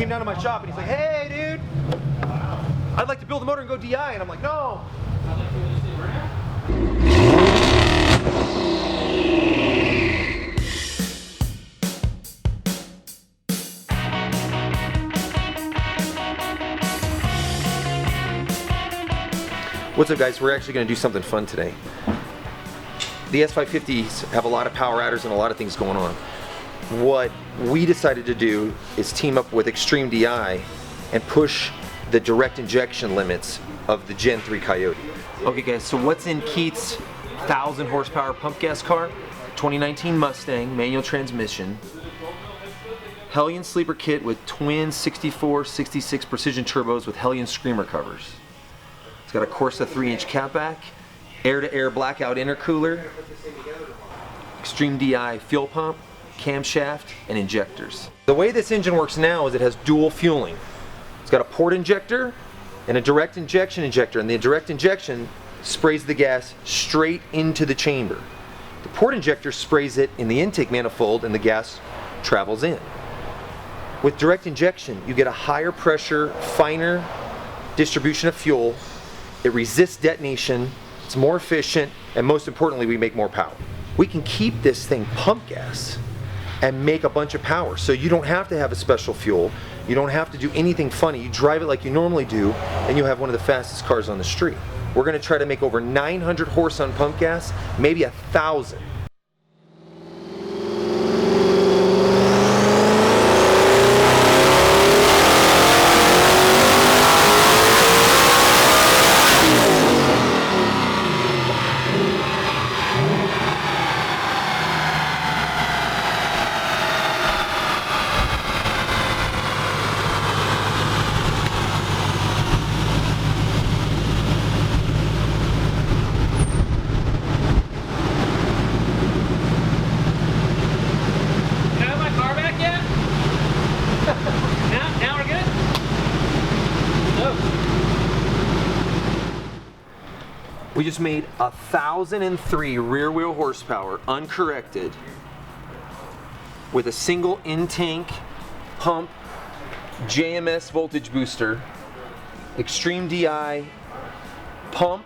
came down to my shop and he's like, hey dude, I'd like to build a motor and go DI. And I'm like, no. What's up guys, we're actually going to do something fun today. The S550s have a lot of power adders and a lot of things going on. What we decided to do is team up with Xtreme-DI and push the direct injection limits of the Gen 3 Coyote. Okay guys, so what's in Keith's 1,000 horsepower pump gas car? 2019 Mustang, manual transmission. Hellion Sleeper kit with twin 64-66 precision turbos with Hellion Screamer covers. It's got a Corsa 3-inch catback, air-to-air blackout intercooler, Xtreme-DI fuel pump, camshaft, and injectors. The way this engine works now is it has dual fueling. It's got a port injector and a direct injection injector, and the direct injection sprays the gas straight into the chamber. The port injector sprays it in the intake manifold and the gas travels in. With direct injection, you get a higher pressure, finer distribution of fuel. It resists detonation, it's more efficient, and most importantly, we make more power. We can keep this thing pump gas and make a bunch of power. So you don't have to have a special fuel. You don't have to do anything funny. You drive it like you normally do, and you have one of the fastest cars on the street. We're gonna try to make over 900 horse on pump gas, maybe 1,000. We just made 1,003 rear wheel horsepower uncorrected with a single in-tank pump JMS voltage booster, Xtreme-DI pump,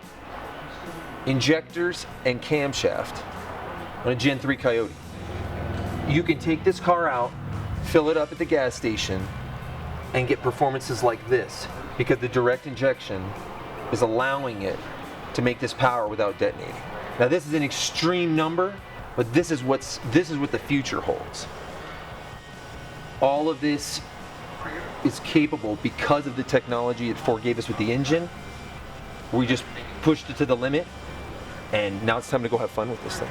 injectors, and camshaft on a Gen 3 Coyote. You can take this car out, fill it up at the gas station, and get performances like this because the direct injection is allowing it to make this power without detonating. Now this is an extreme number, but this is what the future holds. All of this is capable because of the technology it forgave us with the engine. We just pushed it to the limit, and now it's time to go have fun with this thing.